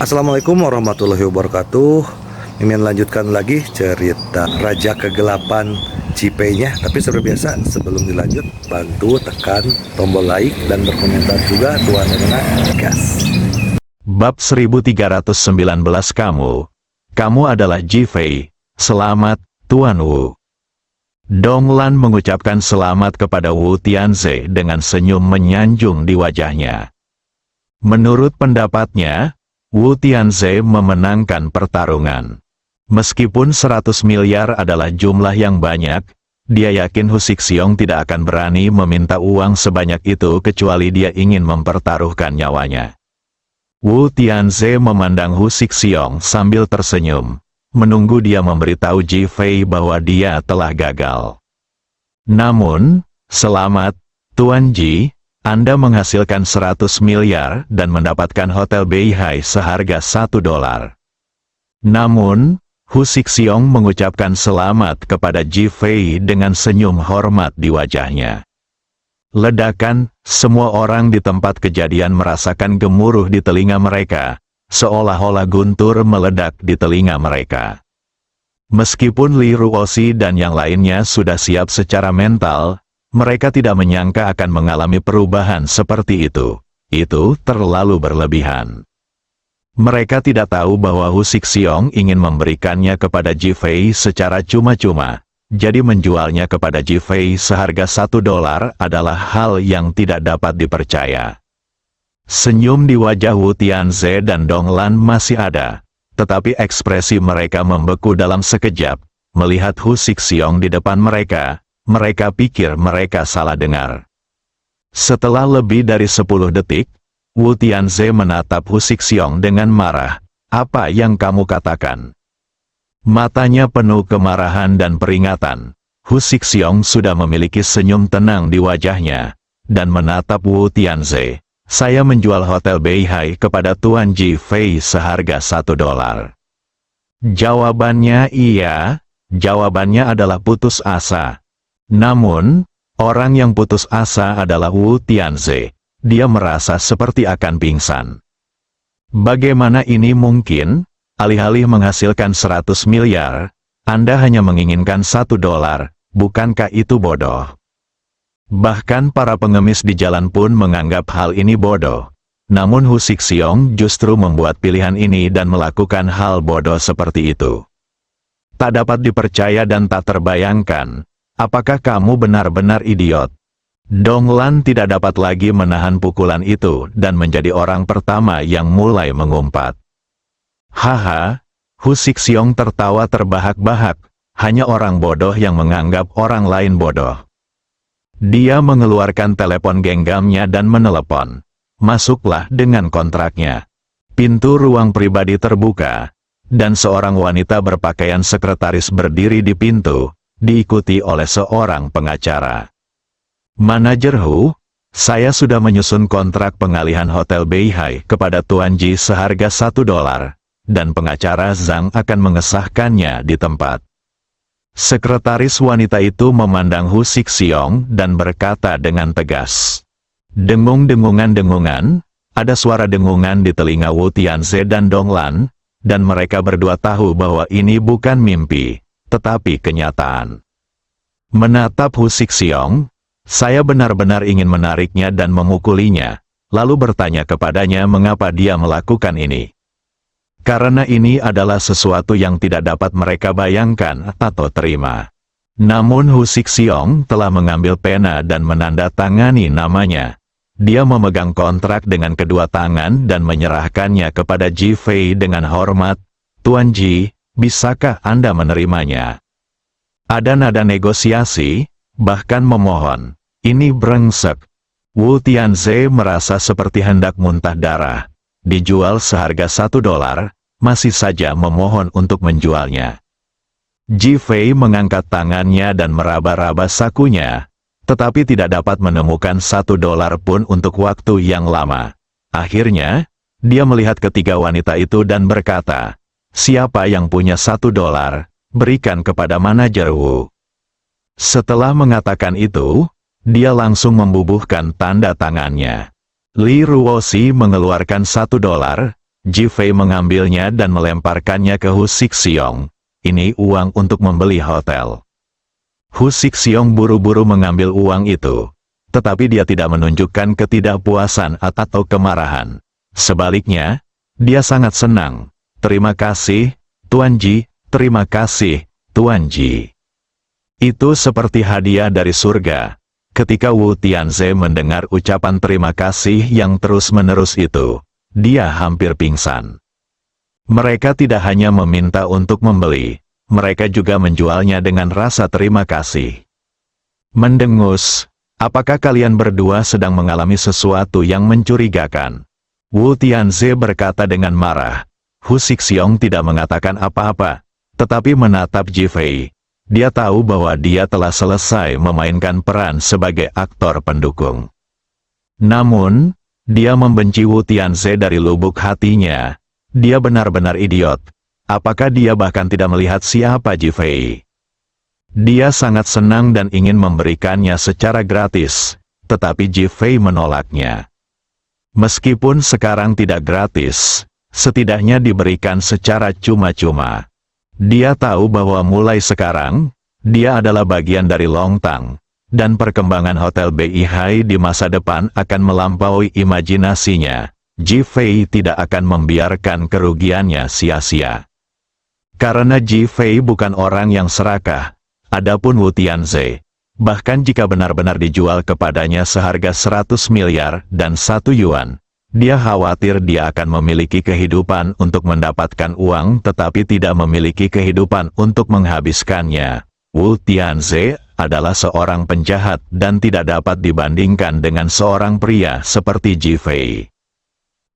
Assalamualaikum warahmatullahi wabarakatuh. Mimin lanjutkan lagi cerita Raja Kegelapan Cipenya. Tapi seperti biasa, sebelum dilanjut, bantu tekan tombol like dan berkomentar juga Tuan Rena gas. Bab 1319. Kamu adalah Ji-Fei. Selamat, Tuan Wu. Donglan mengucapkan selamat kepada Wu Tianze dengan senyum menyanjung di wajahnya. Menurut pendapatnya, Wu Tianze memenangkan pertarungan. Meskipun 100 miliar adalah jumlah yang banyak, dia yakin Hu Sixiong tidak akan berani meminta uang sebanyak itu kecuali dia ingin mempertaruhkan nyawanya. Wu Tianze memandang Hu Sixiong sambil tersenyum, menunggu dia memberitahu Ji-Fei bahwa dia telah gagal. Namun, selamat, Tuan Ji. Anda menghasilkan 100 miliar dan mendapatkan Hotel Beihai seharga $1. Namun, Hu Sixiong mengucapkan selamat kepada Ji-Fei dengan senyum hormat di wajahnya. Ledakan, semua orang di tempat kejadian merasakan gemuruh di telinga mereka, seolah-olah guntur meledak di telinga mereka. Meskipun Li Ruoxi dan yang lainnya sudah siap secara mental, mereka tidak menyangka akan mengalami perubahan seperti itu. Itu terlalu berlebihan. Mereka tidak tahu bahwa Hu Sixiong ingin memberikannya kepada Ji-Fei secara cuma-cuma. Jadi menjualnya kepada Ji-Fei seharga $1 adalah hal yang tidak dapat dipercaya. Senyum di wajah Wu Tianze dan Donglan masih ada. Tetapi ekspresi mereka membeku dalam sekejap. Melihat Hu Sixiong di depan mereka, mereka pikir mereka salah dengar. Setelah lebih dari 10 detik, Wu Tianze menatap Hu Sixiong dengan marah. Apa yang kamu katakan? Matanya penuh kemarahan dan peringatan. Hu Sixiong sudah memiliki senyum tenang di wajahnya, dan menatap Wu Tianze. Saya menjual Hotel Beihai kepada Tuan Ji-Fei seharga $1. Jawabannya iya. Jawabannya adalah putus asa. Namun, orang yang putus asa adalah Wu Tianze. Dia merasa seperti akan pingsan. Bagaimana ini mungkin? Alih-alih menghasilkan 100 miliar, Anda hanya menginginkan $1, bukankah itu bodoh? Bahkan para pengemis di jalan pun menganggap hal ini bodoh. Namun Hu Sixiong justru membuat pilihan ini dan melakukan hal bodoh seperti itu. Tak dapat dipercaya dan tak terbayangkan. Apakah kamu benar-benar idiot? Donglan tidak dapat lagi menahan pukulan itu dan menjadi orang pertama yang mulai mengumpat. Haha, Hu Sixiong tertawa terbahak-bahak, hanya orang bodoh yang menganggap orang lain bodoh. Dia mengeluarkan telepon genggamnya dan menelepon. Masuklah dengan kontraknya. Pintu ruang pribadi terbuka, dan seorang wanita berpakaian sekretaris berdiri di pintu, diikuti oleh seorang pengacara. Manajer Hu, saya sudah menyusun kontrak pengalihan Hotel Beihai kepada Tuan Ji seharga $1, dan pengacara Zhang akan mengesahkannya di tempat. Sekretaris wanita itu memandang Hu Sixiong dan berkata dengan tegas. Dengung-dengungan, ada suara dengungan di telinga Wu Tianze dan Donglan, dan mereka berdua tahu bahwa ini bukan mimpi, tetapi kenyataan. Menatap Hu Sixiong, saya benar-benar ingin menariknya dan memukulinya, lalu bertanya kepadanya mengapa dia melakukan ini. Karena ini adalah sesuatu yang tidak dapat mereka bayangkan atau terima. Namun Hu Sixiong telah mengambil pena dan menandatangani namanya. Dia memegang kontrak dengan kedua tangan dan menyerahkannya kepada Ji-Fei dengan hormat. Tuan Ji, bisakah Anda menerimanya? Ada nada negosiasi, bahkan memohon. Ini brengsek. Wu Tianze merasa seperti hendak muntah darah. Dijual seharga $1, masih saja memohon untuk menjualnya. Ji-Fei mengangkat tangannya dan meraba-raba sakunya, tetapi tidak dapat menemukan $1 pun untuk waktu yang lama. Akhirnya, dia melihat ketiga wanita itu dan berkata, siapa yang punya $1, berikan kepada manajer Wu. Setelah mengatakan itu, dia langsung membubuhkan tanda tangannya. Li Ruoxi mengeluarkan $1, Ji Fei mengambilnya dan melemparkannya ke Hu Sixiong. Ini uang untuk membeli hotel. Hu Sixiong buru-buru mengambil uang itu. Tetapi dia tidak menunjukkan ketidakpuasan atau kemarahan. Sebaliknya, dia sangat senang. Terima kasih, Tuan Ji, terima kasih, Tuan Ji. Itu seperti hadiah dari surga. Ketika Wu Tianze mendengar ucapan terima kasih yang terus-menerus itu, dia hampir pingsan. Mereka tidak hanya meminta untuk membeli, mereka juga menjualnya dengan rasa terima kasih. Mendengus, apakah kalian berdua sedang mengalami sesuatu yang mencurigakan? Wu Tianze berkata dengan marah. Hu Sixiong tidak mengatakan apa-apa, tetapi menatap Ji Fei. Dia tahu bahwa dia telah selesai memainkan peran sebagai aktor pendukung. Namun, dia membenci Wu Tianze dari lubuk hatinya. Dia benar-benar idiot. Apakah dia bahkan tidak melihat siapa Ji Fei? Dia sangat senang dan ingin memberikannya secara gratis, tetapi Ji Fei menolaknya. Meskipun sekarang tidak gratis, setidaknya diberikan secara cuma-cuma. Dia tahu bahwa mulai sekarang, dia adalah bagian dari Long Tang, dan perkembangan Hotel Beihai di masa depan akan melampaui imajinasinya. Ji Fei tidak akan membiarkan kerugiannya sia-sia. Karena Ji Fei bukan orang yang serakah, adapun Wu Tianze, bahkan jika benar-benar dijual kepadanya seharga 100 miliar dan 1 yuan, dia khawatir dia akan memiliki kehidupan untuk mendapatkan uang tetapi tidak memiliki kehidupan untuk menghabiskannya. Wu Tianze adalah seorang penjahat dan tidak dapat dibandingkan dengan seorang pria seperti Ji Fei.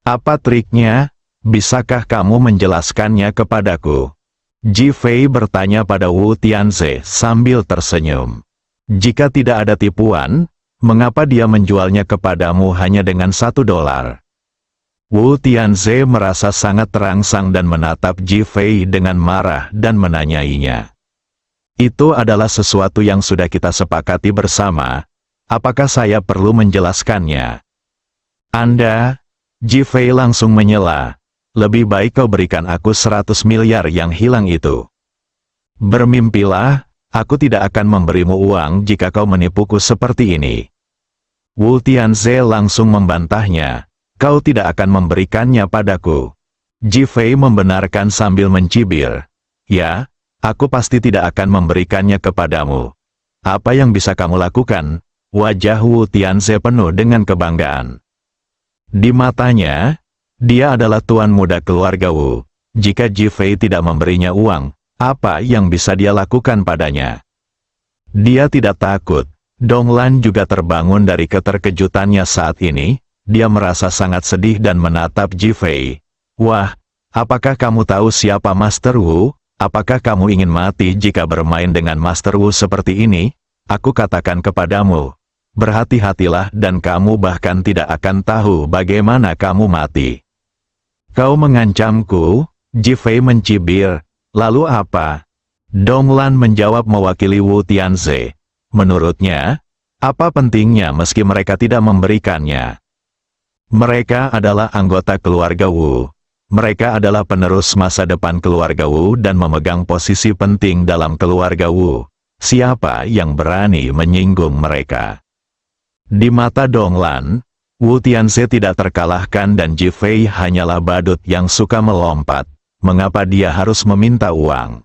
Apa triknya? Bisakah kamu menjelaskannya kepadaku? Ji Fei bertanya pada Wu Tianze sambil tersenyum. Jika tidak ada tipuan, mengapa dia menjualnya kepadamu hanya dengan $1? Wu Tianze merasa sangat terangsang dan menatap Ji Fei dengan marah dan menanyainya. Itu adalah sesuatu yang sudah kita sepakati bersama. Apakah saya perlu menjelaskannya? Anda, Ji Fei langsung menyela. Lebih baik kau berikan aku 100 miliar yang hilang itu. Bermimpilah, aku tidak akan memberimu uang jika kau menipuku seperti ini. Wu Tianze langsung membantahnya. Kau tidak akan memberikannya padaku. Ji Fei membenarkan sambil mencibir. Ya, aku pasti tidak akan memberikannya kepadamu. Apa yang bisa kamu lakukan? Wajah Wu Tianze penuh dengan kebanggaan. Di matanya, dia adalah tuan muda keluarga Wu. Jika Ji Fei tidak memberinya uang, apa yang bisa dia lakukan padanya? Dia tidak takut. Donglan juga terbangun dari keterkejutannya saat ini. Dia merasa sangat sedih dan menatap Ji Fei. Wah, apakah kamu tahu siapa Master Wu? Apakah kamu ingin mati jika bermain dengan Master Wu seperti ini? Aku katakan kepadamu, berhati-hatilah dan kamu bahkan tidak akan tahu bagaimana kamu mati. Kau mengancamku? Ji Fei mencibir. Lalu apa? Donglan menjawab mewakili Wu Tianze. Menurutnya, apa pentingnya meski mereka tidak memberikannya? Mereka adalah anggota keluarga Wu. Mereka adalah penerus masa depan keluarga Wu dan memegang posisi penting dalam keluarga Wu. Siapa yang berani menyinggung mereka? Di mata Donglan, Wu Tianze tidak terkalahkan dan Ji Fei hanyalah badut yang suka melompat. Mengapa dia harus meminta uang?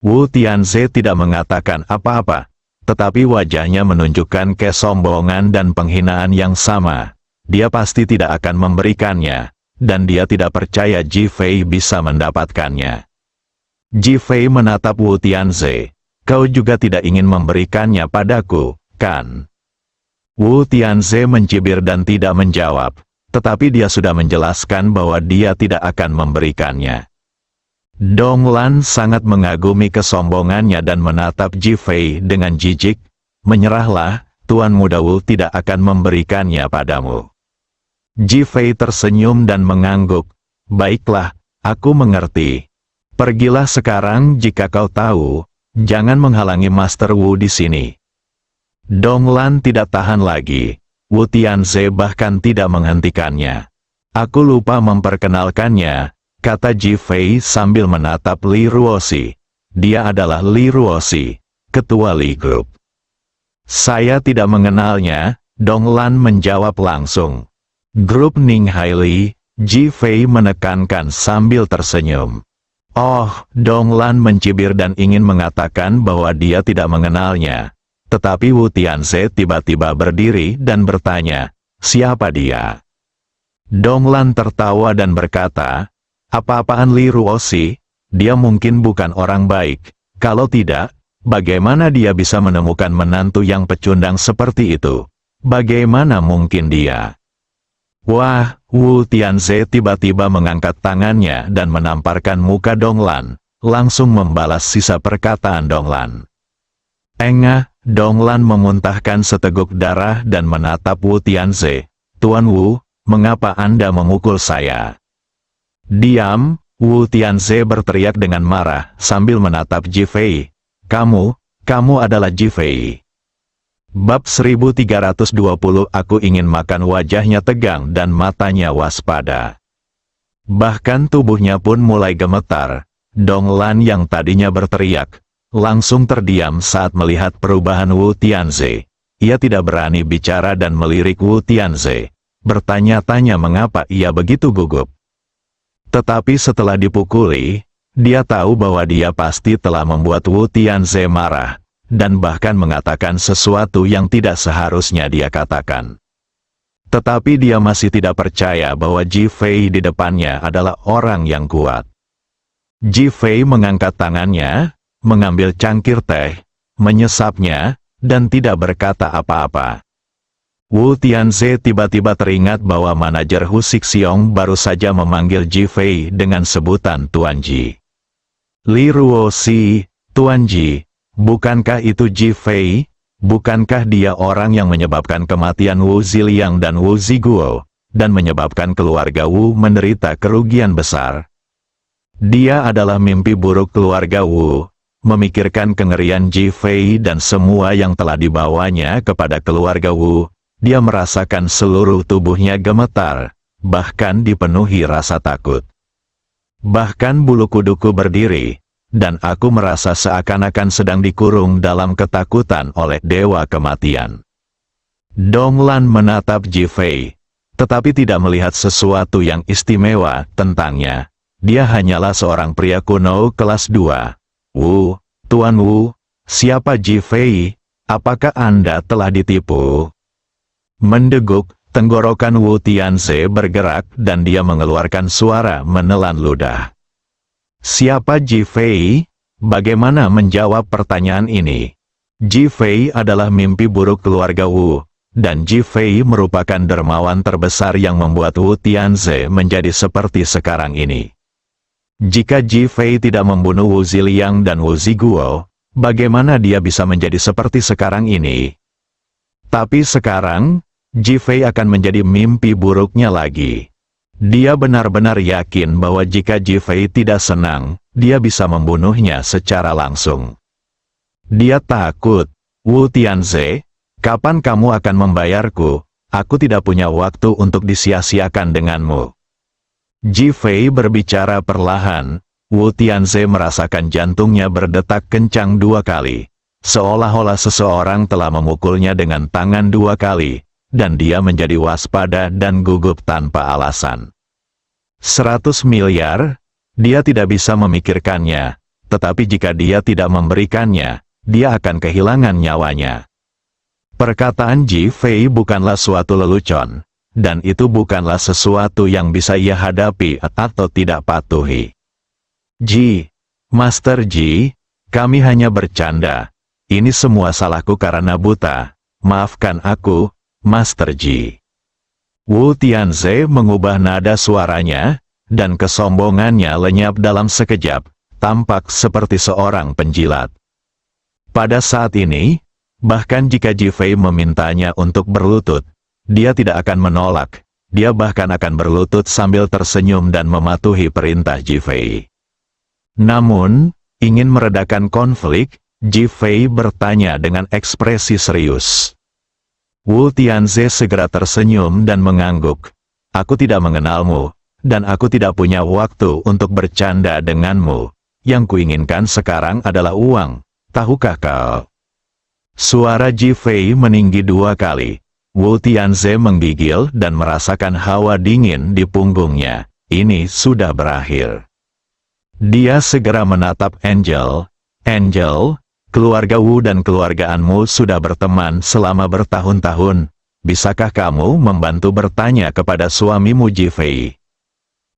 Wu Tianze tidak mengatakan apa-apa, tetapi wajahnya menunjukkan kesombongan dan penghinaan yang sama. Dia pasti tidak akan memberikannya, dan dia tidak percaya Ji Fei bisa mendapatkannya. Ji Fei menatap Wu Tianze. Kau juga tidak ingin memberikannya padaku, kan? Wu Tianze mencibir dan tidak menjawab, tetapi dia sudah menjelaskan bahwa dia tidak akan memberikannya. Donglan sangat mengagumi kesombongannya dan menatap Ji Fei dengan jijik. Menyerahlah, Tuan Muda Wu tidak akan memberikannya padamu. Ji Fei tersenyum dan mengangguk. Baiklah, aku mengerti. Pergilah sekarang jika kau tahu. Jangan menghalangi Master Wu di sini. Donglan tidak tahan lagi. Wu Tianze bahkan tidak menghentikannya. Aku lupa memperkenalkannya, kata Ji Fei sambil menatap Li Ruoxi. Dia adalah Li Ruoxi, ketua Li Group. Saya tidak mengenalnya, Dong Lan menjawab langsung. Grup Ning Hai Li, Ji Fei menekankan sambil tersenyum. Oh, Dong Lan mencibir dan ingin mengatakan bahwa dia tidak mengenalnya. Tetapi Wu Tianze tiba-tiba berdiri dan bertanya, siapa dia? Dong Lan tertawa dan berkata, apa-apaan Li Ruoxi? Dia mungkin bukan orang baik. Kalau tidak, bagaimana dia bisa menemukan menantu yang pecundang seperti itu? Bagaimana mungkin dia? Wah, Wu Tianze tiba-tiba mengangkat tangannya dan menamparkan muka Dong Lan, langsung membalas sisa perkataan Dong Lan. Engah, Dong Lan memuntahkan seteguk darah dan menatap Wu Tianze. Tuan Wu, mengapa Anda memukul saya? Diam, Wu Tianze berteriak dengan marah sambil menatap Ji Fei. Kamu adalah Ji Fei. Bab 1320. Aku ingin makan. Wajahnya tegang dan matanya waspada. Bahkan tubuhnya pun mulai gemetar. Dong Lan yang tadinya berteriak, langsung terdiam saat melihat perubahan Wu Tianze. Ia tidak berani bicara dan melirik Wu Tianze, bertanya-tanya mengapa ia begitu gugup. Tetapi setelah dipukuli, dia tahu bahwa dia pasti telah membuat Wu Tianze marah, dan bahkan mengatakan sesuatu yang tidak seharusnya dia katakan. Tetapi dia masih tidak percaya bahwa Ji Fei di depannya adalah orang yang kuat. Ji Fei mengangkat tangannya, mengambil cangkir teh, menyesapnya, dan tidak berkata apa-apa. Wu Tianze tiba-tiba teringat bahwa manajer Hu Xixiong baru saja memanggil Ji Fei dengan sebutan Tuan Ji. Li Ruoxi, Tuan Ji, bukankah itu Ji Fei? Bukankah dia orang yang menyebabkan kematian Wu Ziliang dan Wu Ziguo, dan menyebabkan keluarga Wu menderita kerugian besar? Dia adalah mimpi buruk keluarga Wu, memikirkan kengerian Ji Fei dan semua yang telah dibawanya kepada keluarga Wu. Dia merasakan seluruh tubuhnya gemetar, bahkan dipenuhi rasa takut. Bahkan bulu kuduku berdiri, dan aku merasa seakan-akan sedang dikurung dalam ketakutan oleh dewa kematian. Dong Lan menatap Ji Fei, tetapi tidak melihat sesuatu yang istimewa tentangnya. Dia hanyalah seorang pria kuno kelas 2. Wu, Tuan Wu, siapa Ji Fei? Apakah Anda telah ditipu? Mendeguk, tenggorokan Wu Tianze bergerak dan dia mengeluarkan suara menelan ludah. Siapa Ji Fei? Bagaimana menjawab pertanyaan ini? Ji Fei adalah mimpi buruk keluarga Wu, dan Ji Fei merupakan dermawan terbesar yang membuat Wu Tianze menjadi seperti sekarang ini. Jika Ji Fei tidak membunuh Wu Ziliang dan Wu Ziguo, bagaimana dia bisa menjadi seperti sekarang ini? Tapi sekarang, Ji Fei akan menjadi mimpi buruknya lagi. Dia benar-benar yakin bahwa jika Ji Fei tidak senang, dia bisa membunuhnya secara langsung. Dia takut. Wu Tianze, kapan kamu akan membayarku? Aku tidak punya waktu untuk disia-siakan denganmu. Ji Fei berbicara perlahan. Wu Tianze merasakan jantungnya berdetak kencang 2 kali. Seolah-olah seseorang telah memukulnya dengan tangan 2 kali. Dan dia menjadi waspada dan gugup tanpa alasan. 100 miliar? Dia tidak bisa memikirkannya, tetapi jika dia tidak memberikannya, dia akan kehilangan nyawanya. Perkataan Ji Fei bukanlah suatu lelucon, dan itu bukanlah sesuatu yang bisa ia hadapi atau tidak patuhi. Ji, Master Ji, kami hanya bercanda. Ini semua salahku karena buta. Maafkan aku, Master Ji. Wu Tianze mengubah nada suaranya, dan kesombongannya lenyap dalam sekejap, tampak seperti seorang penjilat. Pada saat ini, bahkan jika Ji Fei memintanya untuk berlutut, dia tidak akan menolak, dia bahkan akan berlutut sambil tersenyum dan mematuhi perintah Ji Fei. Namun, ingin meredakan konflik, Ji Fei bertanya dengan ekspresi serius. Wu Tianze segera tersenyum dan mengangguk. Aku tidak mengenalmu, dan aku tidak punya waktu untuk bercanda denganmu. Yang kuinginkan sekarang adalah uang, tahukah kau? Suara Ji Fei meninggi 2 kali. Wu Tianze menggigil dan merasakan hawa dingin di punggungnya. Ini sudah berakhir. Dia segera menatap Angel. Angel, keluarga Wu dan keluargaanmu sudah berteman selama bertahun-tahun. Bisakah kamu membantu bertanya kepada suamimu Ji Fei?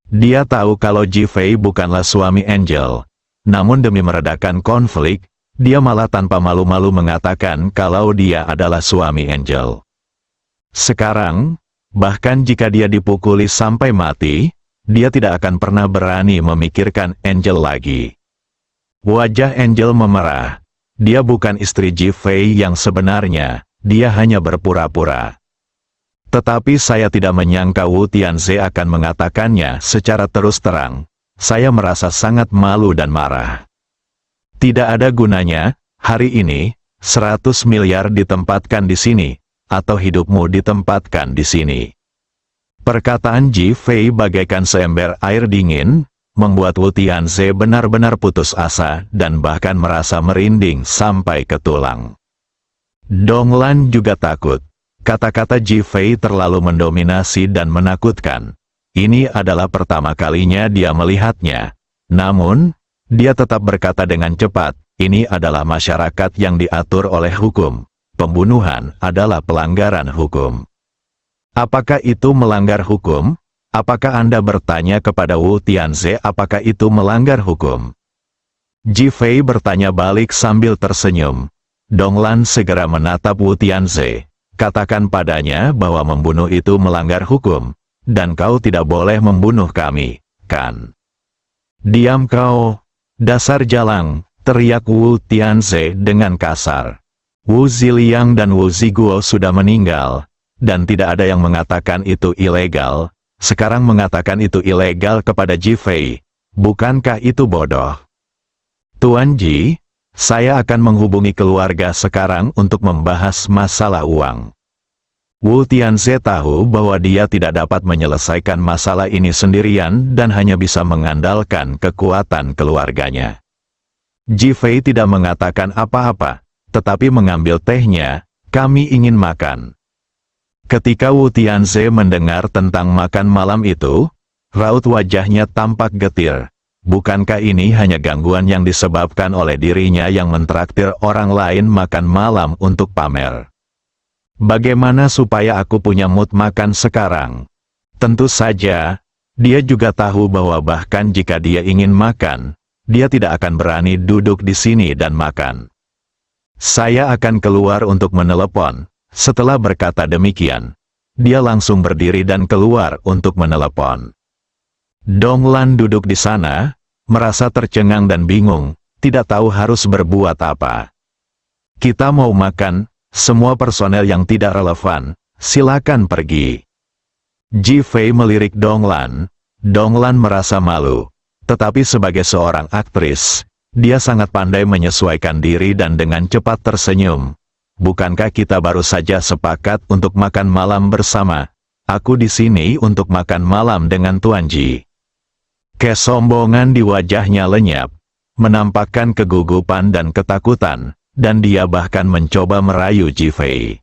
Dia tahu kalau Ji Fei bukanlah suami Angel. Namun demi meredakan konflik, dia malah tanpa malu-malu mengatakan kalau dia adalah suami Angel. Sekarang, bahkan jika dia dipukuli sampai mati, dia tidak akan pernah berani memikirkan Angel lagi. Wajah Angel memerah. Dia bukan istri Ji Fei yang sebenarnya, dia hanya berpura-pura. Tetapi saya tidak menyangka Wu Tianze akan mengatakannya secara terus terang. Saya merasa sangat malu dan marah. Tidak ada gunanya, hari ini, 100 miliar ditempatkan di sini, atau hidupmu ditempatkan di sini. Perkataan Ji Fei bagaikan seember air dingin, membuat Wu Tianze benar-benar putus asa dan bahkan merasa merinding sampai ke tulang. Donglan juga takut. Kata-kata Ji Fei terlalu mendominasi dan menakutkan. Ini adalah pertama kalinya dia melihatnya. Namun, dia tetap berkata dengan cepat, ini adalah masyarakat yang diatur oleh hukum. Pembunuhan adalah pelanggaran hukum. Apakah itu melanggar hukum? Apakah Anda bertanya kepada Wu Tianze apakah itu melanggar hukum? Ji Fei bertanya balik sambil tersenyum. Donglan segera menatap Wu Tianze. Katakan padanya bahwa membunuh itu melanggar hukum, dan kau tidak boleh membunuh kami, kan? Diam kau, dasar jalang, teriak Wu Tianze dengan kasar. Wu Ziliang dan Wu Ziguo sudah meninggal, dan tidak ada yang mengatakan itu ilegal. Sekarang mengatakan itu ilegal kepada Ji Fei. Bukankah itu bodoh? Tuan Ji, saya akan menghubungi keluarga sekarang untuk membahas masalah uang. Wu Tianze tahu bahwa dia tidak dapat menyelesaikan masalah ini sendirian dan hanya bisa mengandalkan kekuatan keluarganya. Ji Fei tidak mengatakan apa-apa, tetapi mengambil tehnya. Kami ingin makan. Ketika Wu Tianze mendengar tentang makan malam itu, raut wajahnya tampak getir. Bukankah ini hanya gangguan yang disebabkan oleh dirinya yang mentraktir orang lain makan malam untuk pamer? Bagaimana supaya aku punya mood makan sekarang? Tentu saja, dia juga tahu bahwa bahkan jika dia ingin makan, dia tidak akan berani duduk di sini dan makan. Saya akan keluar untuk menelepon. Setelah berkata demikian, dia langsung berdiri dan keluar untuk menelepon. Donglan duduk di sana, merasa tercengang dan bingung, tidak tahu harus berbuat apa. Kita mau makan, semua personel yang tidak relevan, silakan pergi. Ji Fei melirik Donglan. Donglan merasa malu, tetapi sebagai seorang aktris, dia sangat pandai menyesuaikan diri dan dengan cepat tersenyum. Bukankah kita baru saja sepakat untuk makan malam bersama? Aku di sini untuk makan malam dengan Tuan Ji. Kesombongan di wajahnya lenyap, menampakkan kegugupan dan ketakutan, dan dia bahkan mencoba merayu Ji Fei.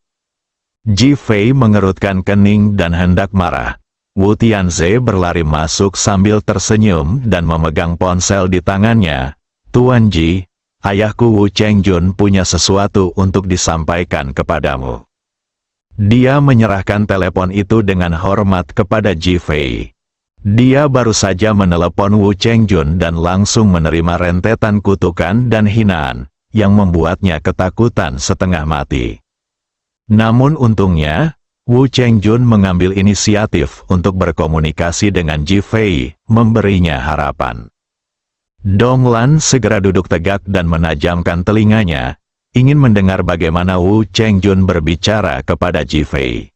Ji Fei mengerutkan kening dan hendak marah. Wu Tianze berlari masuk sambil tersenyum dan memegang ponsel di tangannya. Tuan Ji, ayahku Wu Chengjun punya sesuatu untuk disampaikan kepadamu. Dia menyerahkan telepon itu dengan hormat kepada Ji Fei. Dia baru saja menelepon Wu Chengjun dan langsung menerima rentetan kutukan dan hinaan, yang membuatnya ketakutan setengah mati. Namun untungnya, Wu Chengjun mengambil inisiatif untuk berkomunikasi dengan Ji Fei, memberinya harapan. Donglan segera duduk tegak dan menajamkan telinganya, ingin mendengar bagaimana Wu Chengjun berbicara kepada Ji Fei.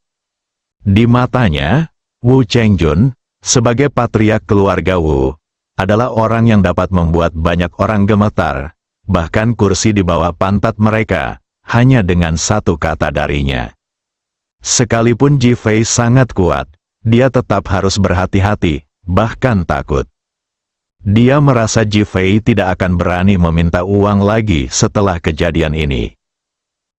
Di matanya, Wu Chengjun, sebagai patriark keluarga Wu, adalah orang yang dapat membuat banyak orang gemetar, bahkan kursi di bawah pantat mereka, hanya dengan satu kata darinya. Sekalipun Ji Fei sangat kuat, dia tetap harus berhati-hati, bahkan takut. Dia merasa Ji Fei tidak akan berani meminta uang lagi setelah kejadian ini.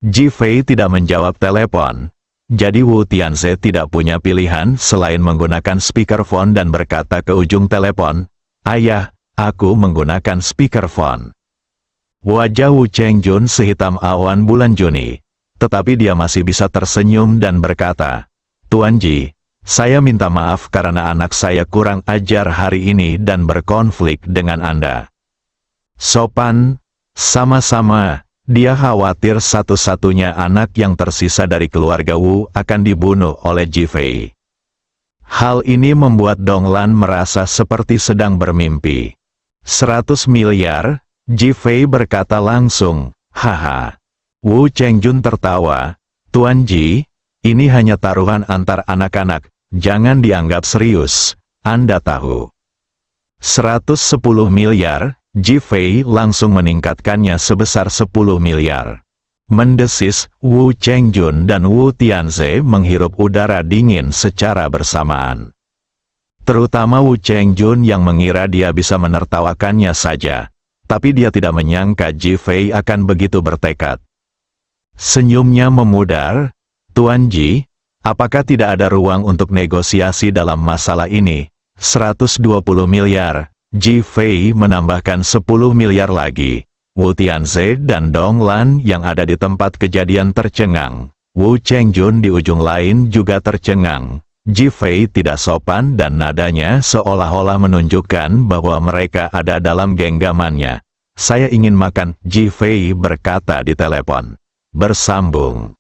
Ji Fei tidak menjawab telepon, jadi Wu Tianze tidak punya pilihan selain menggunakan speakerphone dan berkata ke ujung telepon, "Ayah, aku menggunakan speakerphone." Wajah Wu Chengjun sehitam awan bulan Juni, tetapi dia masih bisa tersenyum dan berkata, "Tuan Ji, saya minta maaf karena anak saya kurang ajar hari ini dan berkonflik dengan Anda." Sopan, sama-sama. Dia khawatir satu-satunya anak yang tersisa dari keluarga Wu akan dibunuh oleh Ji Fei. Hal ini membuat Donglan merasa seperti sedang bermimpi. 100 miliar, Ji Fei berkata langsung, "Haha." Wu Chengjun tertawa, "Tuan Ji, ini hanya taruhan antar anak-anak, jangan dianggap serius, Anda tahu." 110 miliar, Ji Fei langsung meningkatkannya sebesar 10 miliar. Mendesis, Wu Chengjun dan Wu Tianze menghirup udara dingin secara bersamaan. Terutama Wu Chengjun yang mengira dia bisa menertawakannya saja, tapi dia tidak menyangka Ji Fei akan begitu bertekad. Senyumnya memudar, "Tuan Ji, apakah tidak ada ruang untuk negosiasi dalam masalah ini?" 120 miliar, Ji Fei menambahkan 10 miliar lagi. Wu Tianze dan Donglan yang ada di tempat kejadian tercengang. Wu Chengjun di ujung lain juga tercengang. Ji Fei tidak sopan dan nadanya seolah-olah menunjukkan bahwa mereka ada dalam genggamannya. "Saya ingin makan," Ji Fei berkata di telepon. Bersambung.